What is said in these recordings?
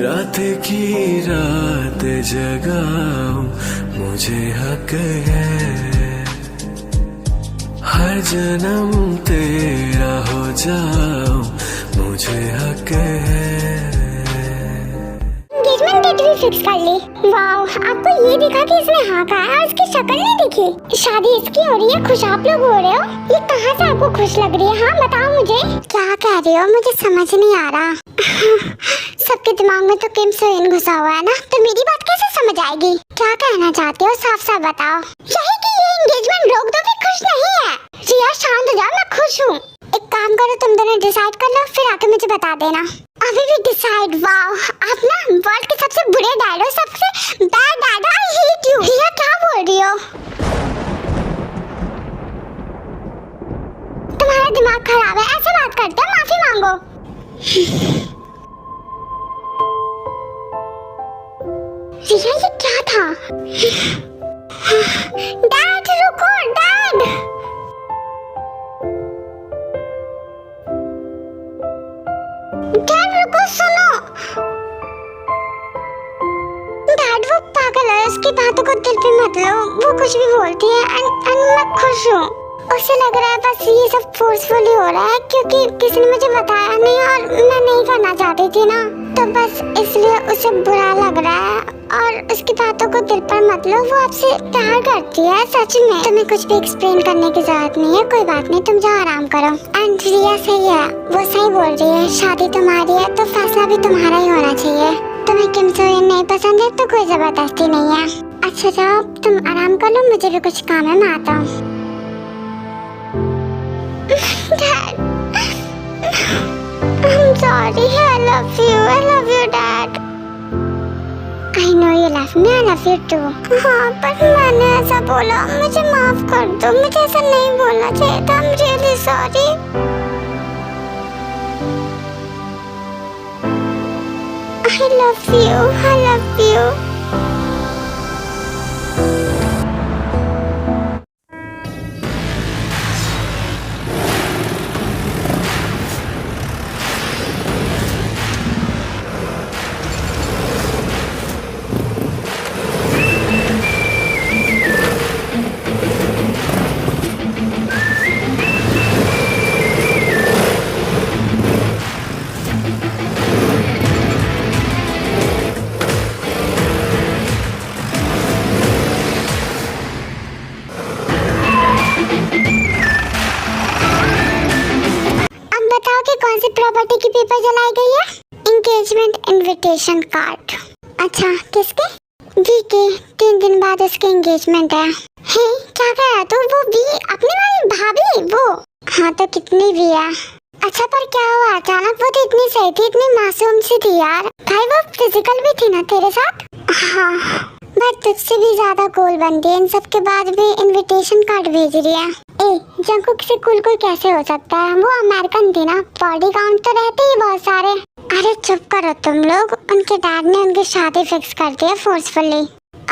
रात की रात जगाओ मुझे हक है, हर जन्म तेरा हो जाओ मुझे हक है। एंगेजमेंट डेट भी फिक्स कर ली। वाओ, आपको ये दिखा कि इसने हाँ कहा है और इसकी शक्ल नहीं दिखी। शादी इसकी हो रही है, खुश आप लोग हो रहे हो। ये कहाँ से आपको खुश लग रही है? हाँ बताओ मुझे, क्या कह रही हो? मुझे समझ नहीं आ रहा। सबके दिमाग में तो किम सो इन घुसा हुआ है ना, तो मेरी बात कैसे समझ आएगी? क्या कहना चाहते हो साफ साफ बताओ। यही कि ये एंगेजमेंट रोक दो, फिर खुश नहीं है। रिया शांत हो जाओ, मैं खुश हूँ। एक काम करो, तुम दोनों डिसाइड कर लो, फिर आके मुझे बता देना। अभी भी डिसाइड? वाओ, आप ना वर्ल्ड के सबसे बुरे डैड हो, सबसे bad dad. I hate you. Riya क्या बोल रही हो? तुम्हारा दिमाग खराब है, ऐसे बात करते हो? माफी मांगो। रिया ये क्या था? डैड रुको, डैड। डैड रुको, सुनो। डैड वो पागल है, उसकी बातों को दिल पे मत लो। वो कुछ भी बोलती है एंड मैं खुश हूँ। उसे लग रहा है बस ये सब फोर्सफुली हो रहा है क्योंकि किसी ने मुझे बताया नहीं और मैं नहीं करना चाहती थी ना, तो बस इसलिए उसे बुरा लग रहा है। और उसकी बातों को दिल पर मत लो, वो आपसे प्यार करती है सच में। तुम्हें कुछ भी एक्सप्लेन करने की जरूरत नहीं है। कोई बात नहीं, तुम जाओ आराम करो। एंड रिया सही है, वो सही बोल रही है। शादी तुम्हारी है तो फैसला भी तुम्हारा ही होना चाहिए। तुम्हें किम सो इन नहीं पसंद है तो कोई जबरदस्ती नहीं है। अच्छा जाओ, तुम आराम कर लो, मुझे भी कुछ काम है, मैं आता हूँ। Dad, I'm sorry. I love you, Dad. I know you love me. I love you too. हाँ, पर मैंने ऐसा बोला, मुझे माफ कर दो। मुझे ऐसा नहीं बोलना चाहिए था। I'm really sorry. I love you. I love you. Property की पेपर जलाई गई है। Engagement invitation card. अच्छा, किसके? वी के। 3 दिन बाद उसके एंगेजमेंट है। हे, क्या कह रहा तू? वो वी अपनी वाली भाभी? वो हाँ, तो कितनी भी है। अच्छा, पर क्या हुआ अचानक? वो तो इतनी सही थी, इतनी मासूम सी थी यार। भाई वो फिजिकल भी थी ना तेरे साथ? हाँ, बट तुझसे भी ज्यादा कूल बनती है। इन सब के बाद भी इनविटेशन कार्ड भेज रही है। जंकुक से कूल कोई कैसे हो सकता है? वो अमेरिकन थी ना, बॉडी काउंट तो रहते ही बहुत सारे। अरे चुप करो तुम लोग। उनके डैड ने उनकी शादी फिक्स कर दिया फोर्सफुली।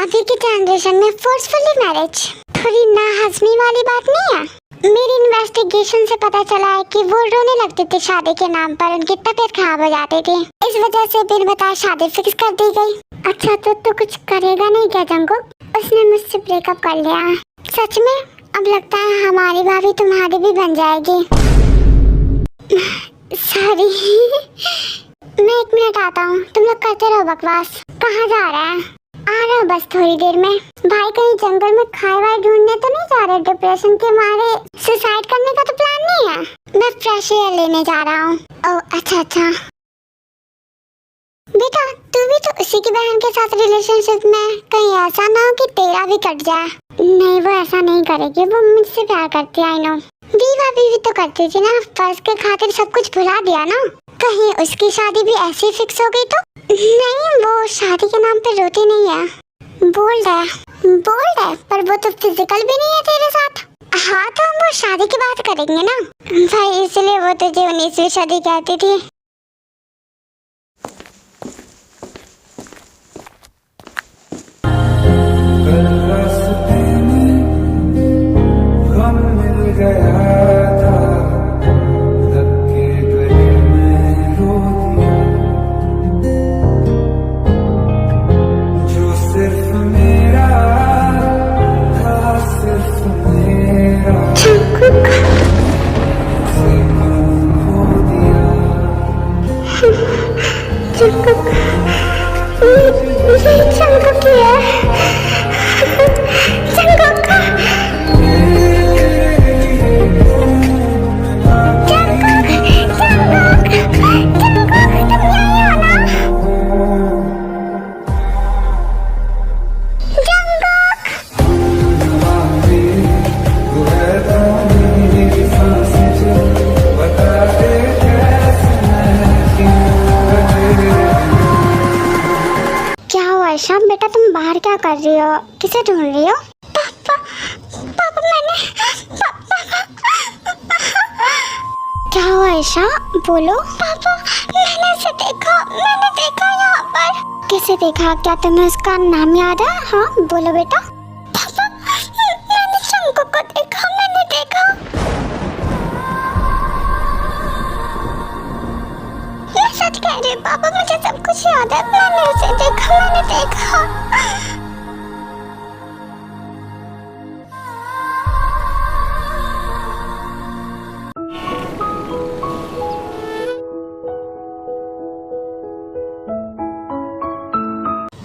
अभी की जनरेशन में फोर्सफुली मैरिज थोड़ी ना हंसने वाली बात नहीं है। मेरी इन्वेस्टिगेशन से पता चला है कि वो रोने लगती थी शादी के नाम पर, उनकी तबीयत खराब हो जाती थी। इस वजह से बिन बताए शादी फिक्स कर दी गई। अच्छा, तो कुछ करेगा नहीं क्या जंकुक? उसने मुझसे ब्रेकअप कर लिया। सच में? अब लगता है हमारी भाभी तुम्हारी भी बन जाएगी। सॉरी। मैं 1 मिनट आता हूँ, तुम लोग करते रहो बकवास। कहाँ जा रहा है? आ रहा हूँ बस थोड़ी देर में। भाई कहीं जंगल में खाए वाए ढूंढने तो नहीं जा रहे? डिप्रेशन के मारे सुसाइड करने का तो प्लान नहीं है? मैं फ्रेश एयर लेने जा रहा हूँ। ओह अच्छा। बेटा, तू भी तो उसी की बहन के साथ रिलेशनशिप में। कहीं ऐसा ना हो कि तेरा भी कट जाए। नहीं, वो ऐसा नहीं करेगी, वो मुझसे प्यार करती है। I know. भाभी भी तो करती थी ना, फर्ज के खातिर सब कुछ भुला दिया ना। कहीं उसकी शादी भी ऐसी फिक्स हो गई तो? नहीं, वो शादी के नाम पे रोती नहीं है। बोल्ड है, पर वो तो फिजिकल भी नहीं है तेरे साथ। हाँ, तो हम वो शादी की बात करेंगे ना भाई, इसलिए वो तुझे 19वीं शादी कहती थी। कर रही हो? किसे ढूंढ रही हो? पापा, पापा मैंने क्या हुआ ईशा, बोलो। पापा मैंने उसे देखा, मैंने देखा यहाँ पर। किसे देखा? क्या तुम्हें उसका नाम याद है? हाँ बोलो बेटा। पापा मैंने शंकु को देखा, मैंने देखा। मैं सच कह रही हूँ पापा, मुझे सब कुछ याद है। मैंने उसे देखा, मैंने देखा।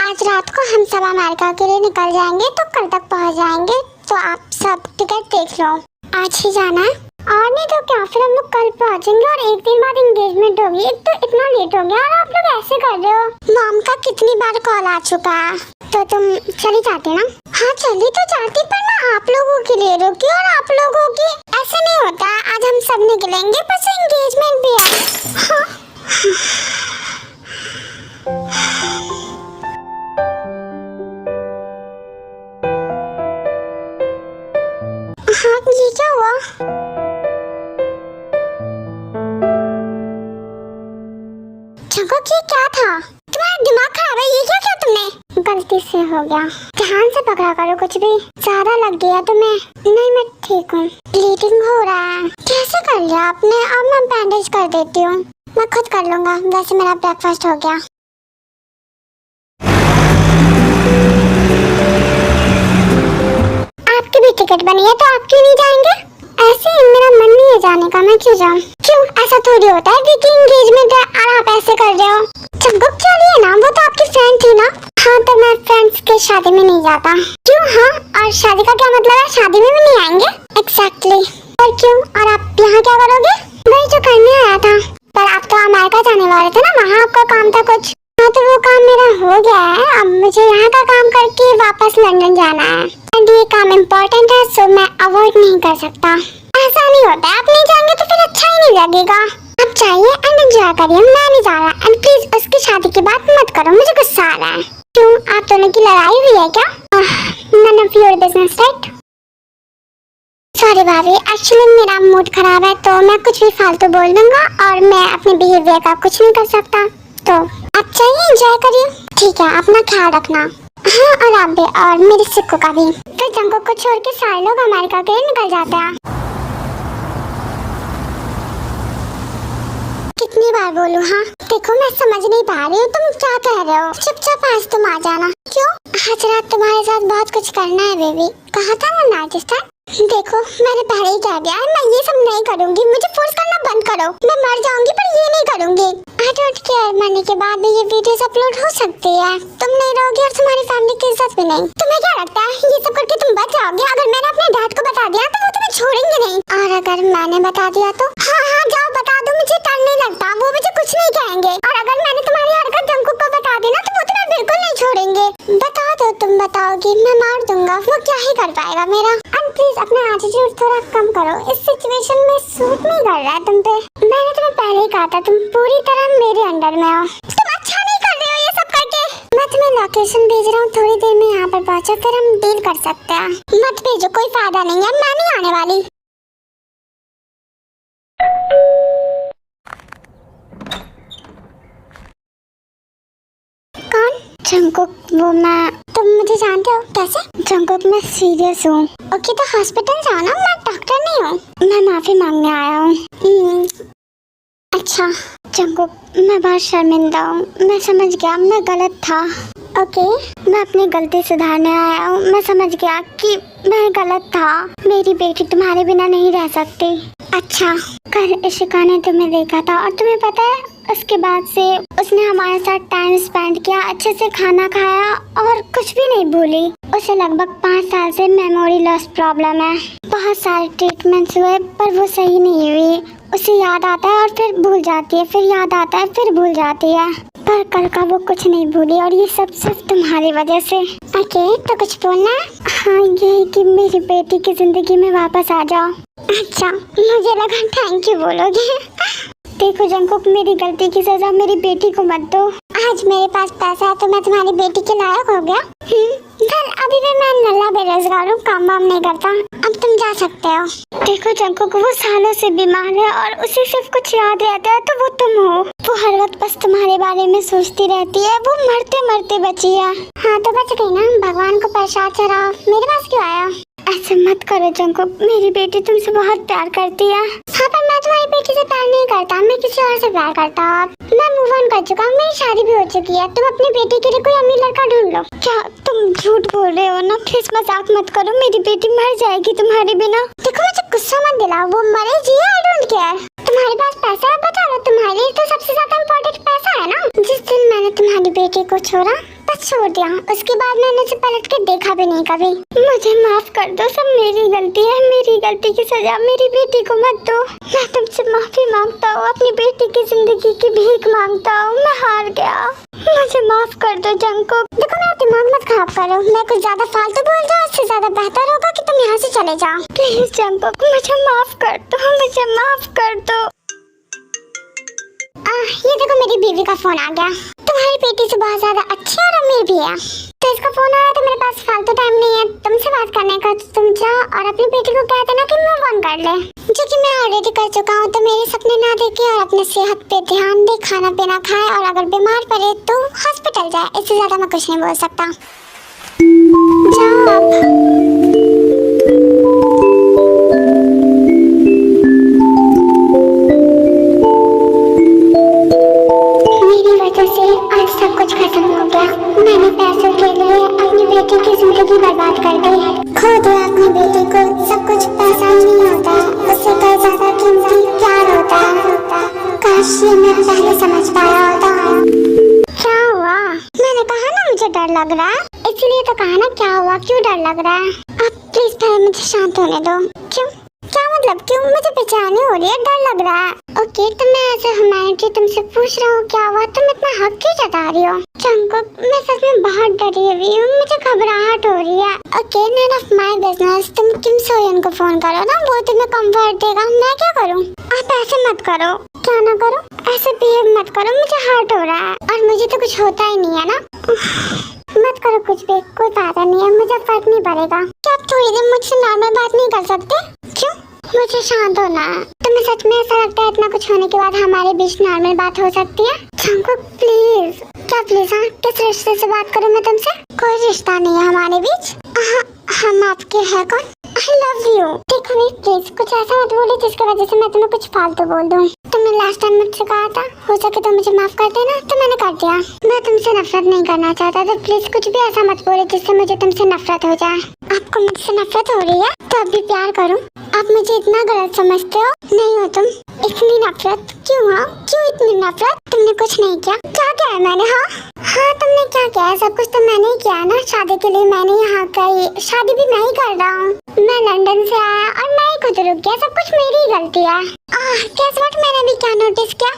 आज रात को हम सब अमेरिका के लिए निकल जाएंगे, तो कल तक पहुंच जाएंगे। तो आप सब टिकट देख लो, आज ही जाना है। और नहीं तो क्या, फिर हम लोग कल पहुंचेंगे और एक दिन बाद एंगेजमेंट होगी। एक तो इतना लेट हो गया और आप लोग ऐसे कर रहे हो। मॉम का कितनी बार कॉल आ चुका है, तो तुम चली जाती ना? हाँ चली तो जाती, पर ना आप लोगों के लिए रुकी और आप लोगों की ऐसे नहीं होता। आज हम सब निकलेंगे, बस एंगेजमेंट भी है। हाँ हाँ ये क्या हुआ? जंकुक ये क्या था? तुम्हारा दिमाग खराब है, ये क्या किया तुमने? गलती से हो गया, ध्यान से पकड़ा करो, कुछ भी ज्यादा लग गया तुम्हें। नहीं मैं ठीक हूँ, ब्लीडिंग हो रहा है। कैसे कर लिया आपने? अब मैं बैंडेज कर देती हूँ, मैं खुद कर लूंगा। वैसे मेरा ब्रेकफास्ट हो गया। आपकी भी टिकट बनी है, तो आप क्यों नहीं जाएंगे? ऐसे मेरा मन नहीं है जाने का, मैं क्यों जाऊँ? क्यों, ऐसा थोड़ी होता है कि एंगेजमेंट है और आप ऐसे कर रहे हो। जंकुक चलिए ना, वो तो आपकी फ्रेंड थी ना। हाँ तो मैं फ्रेंड्स के शादी में नहीं जाता। क्यों? हाँ, और शादी का क्या मतलब है? शादी में भी नहीं आएंगे? एग्जैक्टली। और क्यों? और आप यहाँ क्या करोगे? वही जो करने आया था। पर आप तो अमेरिका जाने वाले थे ना, वहाँ आपका काम था कुछ। हाँ तो वो काम मेरा हो गया है, अब मुझे यहाँ का काम करके वापस लंदन जाना है। एंड ये काम इम्पोर्टेंट है, सो मैं अवॉइड नहीं कर सकता। ऐसा नहीं होता है, आप नहीं जाएंगे तो फिर अच्छा ही नहीं लगेगा। आप जाइए एंड एंजॉय करिए, मैं नहीं जा रहा। एंड प्लीज उसकी शादी की बात मत करो, मुझे गुस्सा आ रहा है। क्यों, आप दोनों की लड़ाई हुई है क्या? None of your business, right? Sorry भाभी, एक्चुअली मेरा मूड खराब है, तो मैं कुछ भी फालतू बोल दूंगा और मैं अपने बिहेवियर का कुछ नहीं कर सकता। तो आप चाहिए एंजॉय करिए, ठीक है? अपना ख्याल रखना। हाँ और आप भी, और मेरे सिक्को का भी। फिर जंकुक को छोड़ के सारे लोग अमेरिका के लिए निकल जाते हैं। कितनी बार बोलूं? हाँ देखो, मैं समझ नहीं पा रही हूँ तुम क्या कह रहे हो। चुपचाप आज तुम आ जाना। क्यों? आज रात तुम्हारे साथ बहुत कुछ करना है बेबी। कहा था ना नाइट। देखो मैंने पहले ही कह दिया है, मैं ये सब नहीं करूँगी। मुझे फोर्स करना बंद करो, मैं मर जाऊंगी पर ये नहीं करूँगी। आई डोंट केयर, मरने के बाद भी ये वीडियोस अपलोड हो सकती है। तुम नहीं रहोगी और तुम्हारी फैमिली की इज्जत भी नहीं। तुम्हें क्या लगता है ये सब करके तुम बच जाओगे? अगर मैंने अपने डैड को बता दिया तो वो तुम्हें छोड़ेंगे नहीं, और अगर मैंने बता दिया तो? हाँ हाँ जाओ बता दो, मुझे डर नहीं लगता, वो मुझे कुछ नहीं कहेंगे। और अगर मैंने तुम्हारी हरकत जंकुक को बता दी ना तो वो तुम्हें बिल्कुल नहीं छोड़ेंगे। बता दो, तुम बताओगी, मैं मार दूंगा, वो क्या ही कर पाएगा मेरा। एंड प्लीज अपना एटीट्यूड थोड़ा कम करो, इस सिचुएशन में सूट नहीं कर रहा है तुम पे। मैंने तुम्हें पहले ही कहा था तुम पूरी तरह मेरे अंडर में हो। तुम अच्छा नहीं कर रहे हो ये सब करके। मैं तुम्हें लोकेशन भेज रहा हूँ, थोड़ी देर में यहाँ पर पहुँचो, फिर हम डील कर सकते हैं। मत भेजो, कोई फायदा नहीं है, मैं नहीं आने वाली। कौन? जंकुक, वो मैं। तुम मुझे जानते हो? कैसे? जंकुक मैं सीरियस हूँ। ओके तो हॉस्पिटल जाओ ना, मैं डॉक्टर नहीं हूँ। मैं माफी मांगने आया हूँ। अच्छा जंकुक, मैं बहुत शर्मिंदा हूँ, मैं समझ गया मैं गलत था। ओके मैं अपनी गलती सुधारने आया हूँ। मैं समझ गया कि मैं गलत था, मेरी बेटी तुम्हारे बिना नहीं रह सकती। अच्छा कल इशिका ने तुम्हें देखा था और तुम्हें पता है उसके बाद से उसने हमारे साथ टाइम स्पेंड किया, अच्छे से खाना खाया और कुछ भी नहीं भूली। उसे लगभग 5 साल से मेमोरी लॉस प्रॉब्लम है। बहुत सारे ट्रीटमेंट्स हुए पर वो सही नहीं हुई। उसे याद आता है और फिर भूल जाती है, फिर याद आता है फिर भूल जाती है। पर कल का वो कुछ नहीं भूली और ये सब सिर्फ तुम्हारी वजह से। ओके तो कुछ बोलना है? हाँ यही कि मेरी बेटी की जिंदगी में वापस आ जाओ। अच्छा मुझे लगा थैंक यू बोलोगे। देखो जंकुक, मेरी गलती की सजा मेरी बेटी को मत दो। आज मेरे पास पैसा है तो मैं तुम्हारी बेटी के लायक हो गया। वेल अभी भी मैं नल्ला बेरोजगार हूँ, काम वाम नहीं करता। अब तुम जा सकते हो। देखो जंकुक, वो सालों से बीमार है और उसे सिर्फ कुछ याद रहता है तो वो तुम हो। वो हर वक्त बस तुम्हारे बारे में सोचती रहती है। वो मरते मरते बची है। हाँ तो बच गई ना, भगवान को प्रसाद चढ़ाओ। मेरे पास क्यों आया? ऐसे मत करो जंकुक, मेरी बेटी तुमसे बहुत प्यार करती है। हाँ पर मैं तुम्हारी बेटी से प्यार नहीं करता, मैं किसी और से प्यार करता हूँ। मैं मूव ऑन कर चुका हूँ, मेरी शादी भी हो चुकी है। तुम अपनी बेटी के लिए कोई अमीर लड़का ढूंढ लो। क्या तुम झूठ बोल रहे हो ना? प्लीज मजाक मत करो, मेरी बेटी मर जाएगी तुम्हारे बिना। देखो मुझे गुस्सा मत दिलाओ, वो मरे जी, आई डोंट केयर। तुम्हारे पास पैसा है, बता लो। तुम्हारे लिए तो सबसे ज्यादा इम्पोर्टेंट पैसा है ना। जिस दिन मैंने तुम्हारी बेटी को छोड़ा बस छोड़ दिया, उसके बाद मैंने उसे पलट के देखा भी नहीं कभी। मुझे माफ कर दो, सब मेरी गलती है। मेरी गलती की सजा मेरी बेटी को मत दो। मैं तुमसे माफी मांगता हूँ, अपनी बेटी की जिंदगी की भीख मांगता हूँ। मैं हार गया, मुझे माफ कर दो जंकुक। देखो मेरा दिमाग मत खराब करो, मैं कुछ ज्यादा फालतू बोल जाऊँ उससे ज्यादा बेहतर होगा कि तुम यहाँ से चले जाओ। प्लीज जंकुक, मुझे माफ कर दो, मुझे माफ कर दो। ये देखो मेरी बीवी का फोन आ गया। तुम्हारी बेटी से बहुत ज्यादा अच्छी और अमीर भी है, तो इसका फोन आया तो मेरे पास फालतू टाइम नहीं है तुमसे बात करने का। तो तुम जाओ और अपनी बेटी को कह देना कि मूव ऑन कर ले, जो कि मैं ऑलरेडी कर चुका हूँ। तो मेरे सपने ना देखे और अपने सेहत पे ध्यान दे, खाना पीना खाए और अगर बीमार पड़े तो हॉस्पिटल जाए। इससे ज्यादा मैं कुछ नहीं बोल सकता। जाओ अब। आज सब कुछ खत्म हो गया। मैंने पैसों के लिए अपनी बेटी की जिंदगी बर्बाद कर दी। खो दिया अपनी बेटी को। सब कुछ पैसा ही नहीं होता है, उससे कई ज्यादा कीमती प्यार होता है। काश ये मैं पहले समझ पाया होता। क्या हुआ? मैंने कहा ना मुझे डर लग रहा है, इसलिए तो कहा ना। क्या हुआ, क्यों डर लग रहा है? आप प्लीज पहले मुझे शांत होने दो। क्यों? क्या मतलब क्यों? मुझे बेचैनी हो रही है, डर लग रहा है। ओके तो मैं ऐसे ह्यूमैनिटी तुमसे पूछ रहा हूँ क्या हुआ, तुम इतना हक क्यों जता रही हो? जंकुक मैं सच में बहुत डरी हुई हूँ, मुझे घबराहट हो रही है। Okay none of my business, तुम किम सोयन को फोन करो ना, वो तुम्हें कंफर्ट देगा। मैं क्या करूँ? आप ऐसे मत करो। क्या ना करो? ऐसे बिहेव मत करो, मुझे हर्ट हो रहा है और मुझे तो कुछ होता ही नहीं है ना। मत करो कुछ भी, कोई फायदा नहीं है, मुझे फर्क नहीं पड़ेगा। क्या आप थोड़ी देर मुझसे नॉर्मल बात नहीं कर सकते? क्यों? मुझे शांत होना है। तुम्हें सच में ऐसा लगता है इतना कुछ होने के बाद हमारे बीच नॉर्मल बात हो सकती है? Jungkook please. क्या प्लीज? हाँ किस रिश्ते से बात करूँ मैं तुमसे? कोई रिश्ता नहीं है हमारे बीच। हम आपके हैं कौन? I love you। देखो प्लीज कुछ ऐसा मत बोलो जिसकी वजह से मैं तुम्हें कुछ फालतू बोल दूँ। तुमने लास्ट टाइम मुझसे कहा था हो सके तो मुझे माफ कर देना, तो मैंने कर दिया। मैं तुमसे नफरत नहीं करना चाहता, तो प्लीज कुछ भी ऐसा मत बोलो जिससे मुझे तुमसे नफरत हो जाए। आपको मुझसे नफरत हो रही है तो अब भी प्यार करूँ। आप मुझे इतना गलत समझते हो? नहीं हो तुम। इतनी नफरत क्यों? हाँ क्यों इतनी नफरत? तुमने कुछ नहीं किया। क्या किया है मैंने? हाँ तुमने क्या किया है? सब कुछ तो मैंने ही किया है ना। शादी के लिए मैंने यहाँ का शादी भी मैं ही कर रहा हूँ। मैं लंदन से आया और मैं ही खुद रुक गया, सब कुछ मेरी ही गलती है। guess what, मैंने भी क्या नोटिस किया?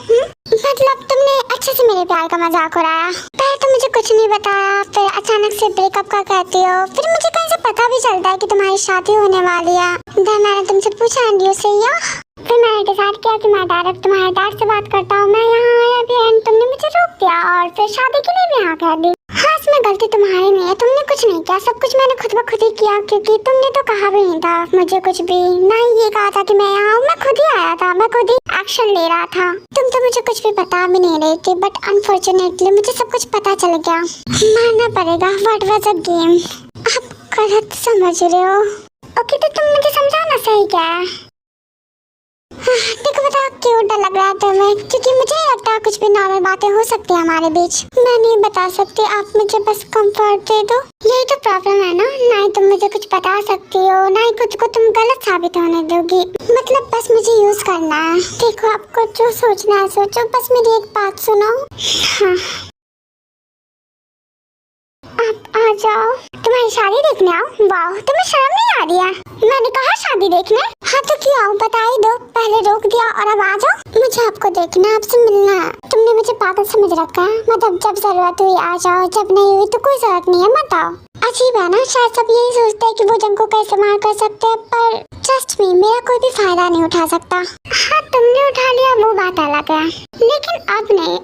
मतलब तुमने अच्छे से मेरे प्यार का मजाक उड़ाया। पहले तो मुझे कुछ नहीं बताया, फिर अचानक से ब्रेकअप का कहती हो, फिर मुझे कहीं से पता भी चलता है कि तुम्हारी शादी होने वाली है। then मैंने तुमसे पूछा एंड यू से या। फिर मैंने डिसाइड किया कि मैं डायरेक्ट तुम्हारे डैड से बात करता हूँ। मैं यहाँ आया भी एंड तुमने मुझे रोक दिया और फिर शादी के लिए भी हाँ कह दी। हाँ इसमें गलती तुम्हारी नहीं है, तुमने कुछ नहीं किया, सब कुछ मैंने खुद ब खुद ही किया, क्योंकि तुमने तो कहा भी नहीं था मुझे कुछ भी, ना ही ये कहा था कि मैं यहाँ हूँ। मैं खुद ही आया था, मैं खुद ही एक्शन ले रहा था। तुम तो मुझे कुछ भी बता भी नहीं रही थी, बट अनफॉर्चुनेटली मुझे सब कुछ पता चल गया। मानना पड़ेगा, व्हाट वाज अ गेम। आप गलत समझ रहे हो। ओके तो तुम मुझे समझाना सही क्या है? देखो बताओ क्यों डर लग रहा है तुम्हें? क्योंकि मुझे नहीं लगता कुछ भी नॉर्मल बातें हो सकती है हमारे बीच। मैं नहीं बता सकती, आप मुझे बस कंफर्ट दे दो। यही तो प्रॉब्लम है ना, ना ही तुम मुझे कुछ बता सकती हो, ना ही खुद को तुम गलत साबित होने दोगी। मतलब बस मुझे यूज करना है। देखो आपको जो सोचना है सोचो, बस मेरी एक बात सुनो। हाँ आप आ जाओ, तुम्हारी शादी देखने आओ। वाह तुम्हें शर्म नहीं आ रही है? मैंने कहा शादी देखने। हाँ तो क्यों आओ, बता ही दो। पहले रोक दिया और अब आ जाओ। मुझे आपको देखना, आपसे मिलना है। तुमने मुझे पागल समझ रखा है। मतलब जब जरूरत हुई आ जाओ, जब नहीं हुई तो कोई जरूरत नहीं है, मत आओ। अजीब है ना, शायद सब यही सोचते हैं कि वो जंग को कैसे मार कर सकते हैं, पर ट्रस्ट मी मेरा कोई भी फायदा नहीं उठा सकता। हाँ तुमने उठा लिया वो बात अलग है, लेकिन अब नहीं।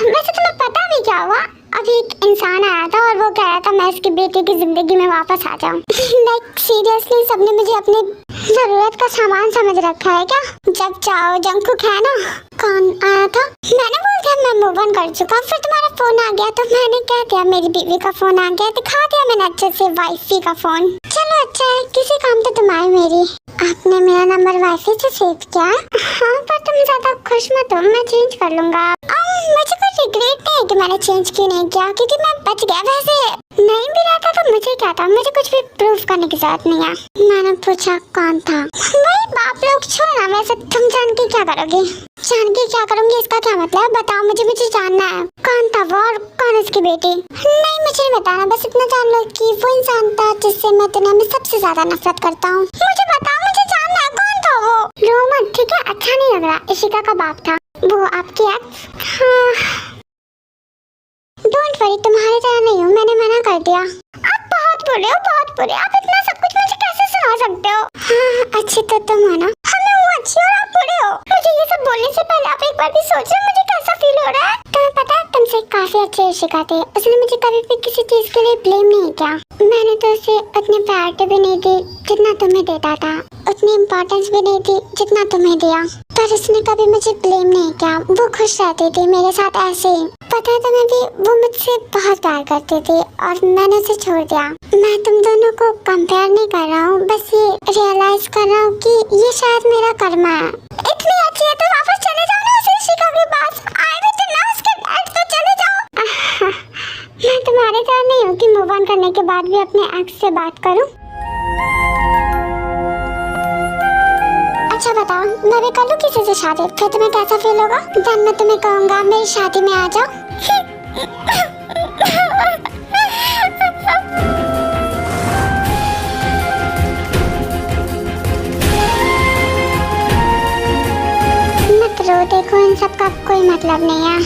वैसे तुम्हें पता भी क्या हुआ? अभी एक इंसान आया था और वो कह रहा था मैं उसकी बेटी की जिंदगी में वापस आ जाऊं। लाइक सीरियसली सबने मुझे अपनी जरूरत का सामान समझ रखा है क्या? जब चाहो जंकुक है ना, कौन आया था? मैंने बोल दिया मैं मूव ऑन कर चुका, फिर तुम्हारा फोन आ गया तो मैंने कह दिया मेरी बीवी का फोन आ गया, दिखा दिया मैंने अच्छे से वाइफी का फोन। चलो अच्छा है, किसी काम तो तुम आए मेरी। आपने मेरा नंबर वाईफाई से सेव किया? हाँ, पर तुम ज्यादा खुश मत हो, मैं चेंज कर लूंगा। मुझे कोई रिग्रेट नहीं है कि मैंने चेंज क्यों नहीं किया, क्योंकि मैं बच गया। वैसे नहीं भी रहता तो मुझे क्या था, मुझे कुछ भी प्रूफ करने की जरूरत नहीं है। मैंने पूछा कौन था? वही बाप लोग, छोड़ना। वैसे तुम जान के क्या करोगे? जान के क्या करूंगी इसका क्या मतलब? बताओ मुझे जानना है कौन था वो और कौन उसकी बेटी। नहीं मुझे नहीं बताना, बस इतना जान लो कि वो इंसान था जिससे मैं दुनिया में सबसे ज्यादा नफरत करता हूँ। मुझे बताओ, मुझे जानना है कौन था वो। रो मत, ठीक है? अच्छा नहीं लग रहा। इशिका का बाप था वो, आपकी एक्स। हाँ डोंट वरी, तुम्हारी तरह नहीं हूँ, मैंने मना कर दिया। आप बहुत बुरे हो, बहुत बुरे। आप इतना सब कुछ मुझे कैसे सुना सकते हो? हाँ अच्छी तो तुम हो ना। मैं हूँ अच्छी और आप बुरे हो। मुझे ये सब बोलने से पहले आप एक बार भी सोचो मुझे कैसा फील हो रहा है। तुम्हें पता है तुमसे काफी अच्छे इशिका थे, उसने मुझे कभी भी किसी चीज के लिए ब्लेम नहीं किया। मैंने तो उसे उतनी प्रायोरिटी भी नहीं दी जितना तुम्हें देता था, उतनी इम्पोर्टेंस भी नहीं दी जितना तुम्हें दिया, पर उसने कभी मुझे ब्लेम नहीं किया। वो खुश रहती थी मेरे साथ ऐसे ही। पता है तुम्हें भी, वो मुझसे बहुत प्यार करती थी और मैंने उसे छोड़ दिया। मैं तुम दोनों को कंपेयर नहीं कर रहा हूँ, बस ये रियलाइज कर रहा हूँ कि ये शायद मेरा कर्म है। इतनी अच्छी है तो वापस चले जाओ ना उस इशिका के पास। आए भी तो ना उसके डैड, तो चले जाओ। मैं तुम्हारे तरह नहीं हूँ कि मूव ऑन करने के बाद भी अपने एक्स से बात करूँ। अच्छा बताओ, मैं भी कर लूँ किसी से शादी, फिर तुम्हें कैसा फील होगा? देन मैं तुम्हें कहूँगा मेरी शादी में आ जाओ। मत रो, देखो इन सब का कोई मतलब नहीं है।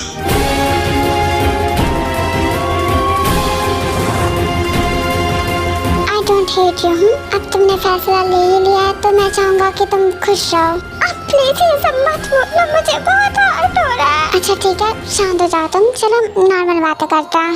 I don't hate you। अब तुमने फैसला ले ही लिया है तो मैं चाहूँगा कि तुम खुश रहो। प्लीज ये सब मत बोलो, मुझे बहुत हर्ट हो रहा है। अच्छा ठीक है, शांत हो जाओ तुम, चलो नॉर्मल बातें करते हैं।